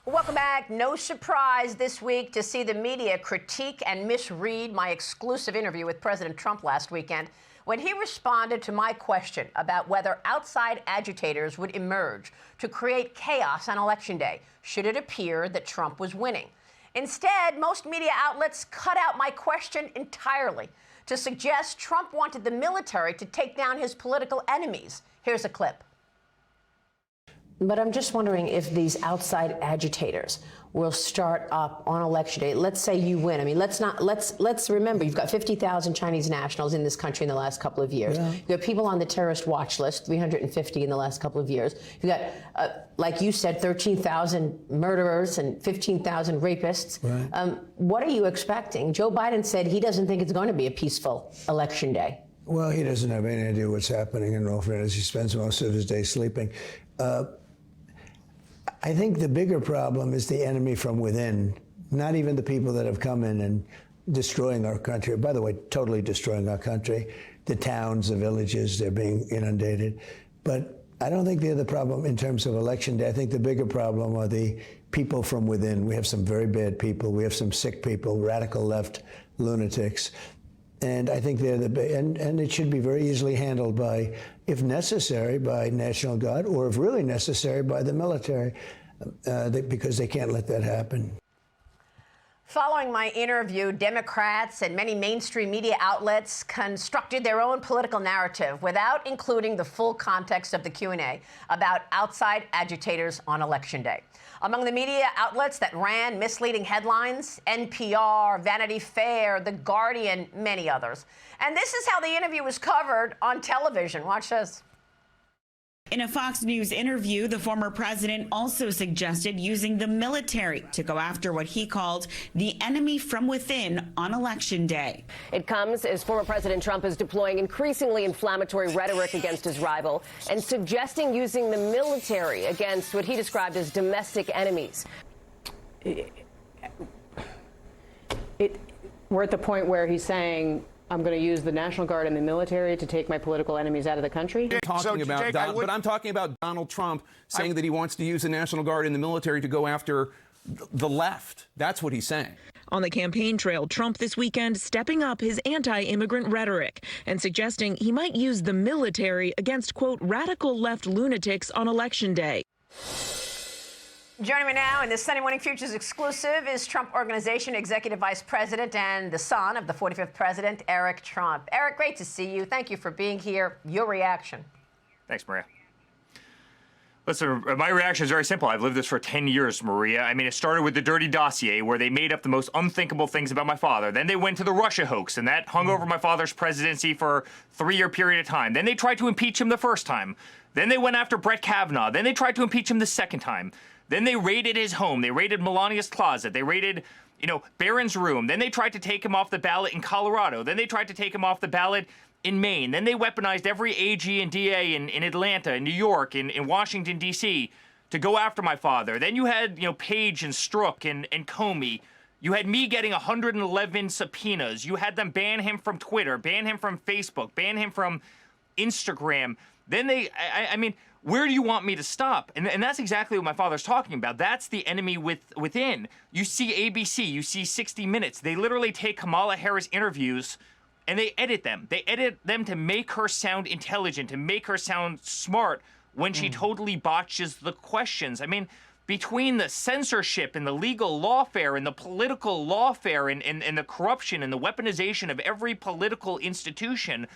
Welcome back. No surprise this week to see the media critique and misread my exclusive interview with President Trump last weekend when he responded to my question about whether outside agitators would emerge to create chaos on Election Day should it appear that Trump was winning. Instead, most media outlets cut out my question entirely to suggest Trump wanted the military to take down his political enemies. Here's a clip. But I'm just wondering if these outside agitators will start up on Election Day. Let's say you win. I mean, let's remember, you've got 50,000 Chinese nationals in this country in the last couple of years. Yeah. You've got people on the terrorist watch list, 350 in the last couple of years. You've got, like you said, 13,000 murderers and 15,000 rapists. Right. What are you expecting? Joe Biden said he doesn't think it's going to be a peaceful Election Day. Well, he doesn't have any idea what's happening in all fairness. He spends most of his day sleeping. I think the bigger problem is the enemy from within, not even the people that have come in and destroying our country. By the way, totally destroying our country. The towns, the villages, they're being inundated. But I don't think they're the problem in terms of Election Day. I think the bigger problem are the people from within. We have some very bad people. We have some sick people, radical left lunatics. And I think they're and it should be very easily handled by, if necessary, by National Guard, or if really necessary, by the military, because they can't let that happen. Following my interview, Democrats and many mainstream media outlets constructed their own political narrative without including the full context of the Q&A about outside agitators on Election Day. Among the media outlets that ran misleading headlines, NPR, Vanity Fair, The Guardian, many others. And this is how the interview was covered on television. Watch this. In a Fox News interview, the former president also suggested using the military to go after what he called the enemy from within on Election Day. It comes as former President Trump is deploying increasingly inflammatory rhetoric against his rival and suggesting using the military against what he described as domestic enemies. We're at the point where he's saying, I'm going to use the National Guard and the military to take my political enemies out of the country. But I'm talking about Donald Trump saying that he wants to use the National Guard and the military to go after the left. That's what he's saying. On the campaign trail, Trump this weekend stepping up his anti-immigrant rhetoric and suggesting he might use the military against, quote, radical left lunatics on Election Day. Joining me now in this Sunday Morning Futures exclusive is Trump Organization Executive Vice President and the son of the 45th President, Eric Trump. Eric, great to see you. Thank you for being here. Your reaction. Thanks, Maria. Listen, my reaction is very simple. I've lived this for 10 years, Maria. I mean, it started with the dirty dossier where they made up the most unthinkable things about my father. Then they went to the Russia hoax, and that hung over my father's presidency for a 3-year period of time. Then they tried to impeach him the first time. Then they went after Brett Kavanaugh. Then they tried to impeach him the second time. Then they raided his home. They raided Melania's closet. They raided, Barron's room. Then they tried to take him off the ballot in Colorado. Then they tried to take him off the ballot in Maine. Then they weaponized every AG and DA in Atlanta, in New York, in Washington, D.C. to go after my father. Then you had, Page and Strzok and Comey. You had me getting 111 subpoenas. You had them ban him from Twitter, ban him from Facebook, ban him from Instagram. Then I mean, where do you want me to stop? And that's exactly what my father's talking about. That's the enemy within. You see ABC, you see 60 Minutes. They literally take Kamala Harris interviews and they edit them. They edit them to make her sound intelligent, to make her sound smart when she totally botches the questions. I mean, between the censorship and the legal lawfare and the political lawfare and the corruption and the weaponization of every political institution,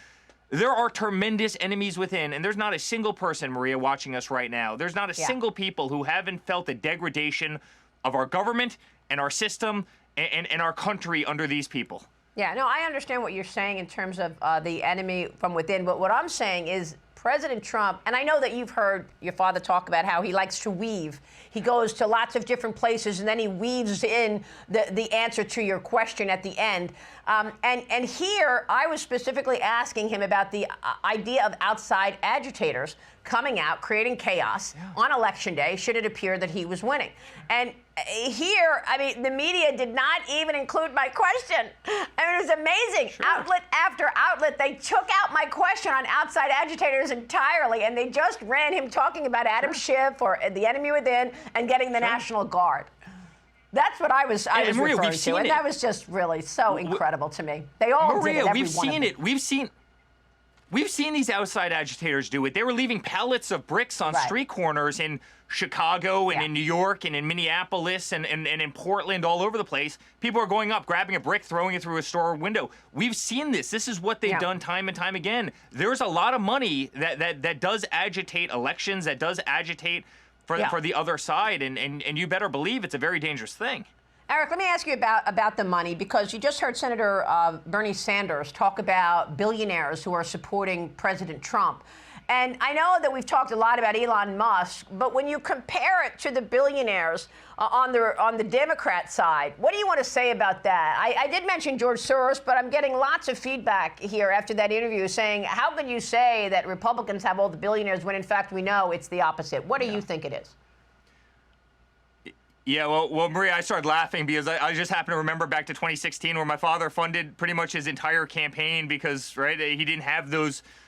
there are tremendous enemies within, and there's not a single person, Maria, watching us right now. There's not a single people who haven't felt the degradation of our government and our system and our country under these people. Yeah, no, I understand what you're saying in terms of the enemy from within, but what I'm saying is President Trump, and I know that you've heard your father talk about how he likes to weave. He goes to lots of different places, and then he weaves in the answer to your question at the end. And here, I was specifically asking him about the idea of outside agitators coming out, creating chaos on Election Day, should it appear that he was winning. And here, I mean, the media did not even include my question. I mean, it was amazing. Sure. Outlet after outlet, they took out my question on outside agitators entirely, and they just ran him talking about Adam Schiff or the enemy within and getting the National Guard. That's what I was Maria, referring to, and that was just really so incredible to me. They all did it, we've seen it. We've seen these outside agitators do it. They were leaving pallets of bricks on street corners in Chicago and in New York and in Minneapolis and in Portland, all over the place. People are going up, grabbing a brick, throwing it through a store window. We've seen this. This is what they've done time and time again. There's a lot of money that does agitate elections, that does agitate for the other side, and you better believe it's a very dangerous thing. Eric, let me ask you about the money, because you just heard Senator Bernie Sanders talk about billionaires who are supporting President Trump. And I know that we've talked a lot about Elon Musk, but when you compare it to the billionaires on the Democrat side, what do you want to say about that? I did mention George Soros, but I'm getting lots of feedback here after that interview saying, how can you say that Republicans have all the billionaires when in fact we know it's the opposite? What do you think it is? Yeah, well, Maria, I started laughing because I just happen to remember back to 2016 where my father funded pretty much his entire campaign because,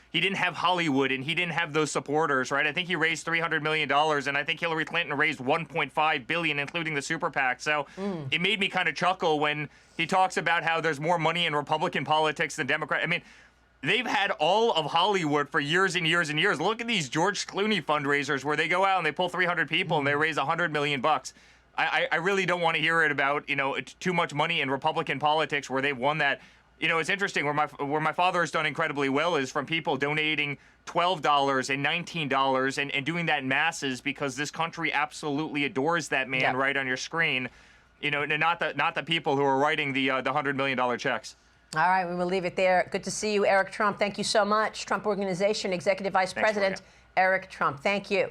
he didn't have Hollywood and he didn't have those supporters, right? I think he raised $300 million, and I think Hillary Clinton raised $1.5 billion, including the super PAC. So it made me kind of chuckle when he talks about how there's more money in Republican politics than Democrat. I mean, they've had all of Hollywood for years and years and years. Look at these George Clooney fundraisers where they go out and they pull 300 people and they raise $100 million. I really don't want to hear it about, too much money in Republican politics where they've won that. It's interesting where my father has done incredibly well is from people donating $12 and $19 and doing that in masses because this country absolutely adores that man right on your screen. Not the people who are writing the $100 million checks. All right, we will leave it there. Good to see you, Eric Trump. Thank you so much. Trump Organization Executive Vice President Maria. Eric Trump. Thank you.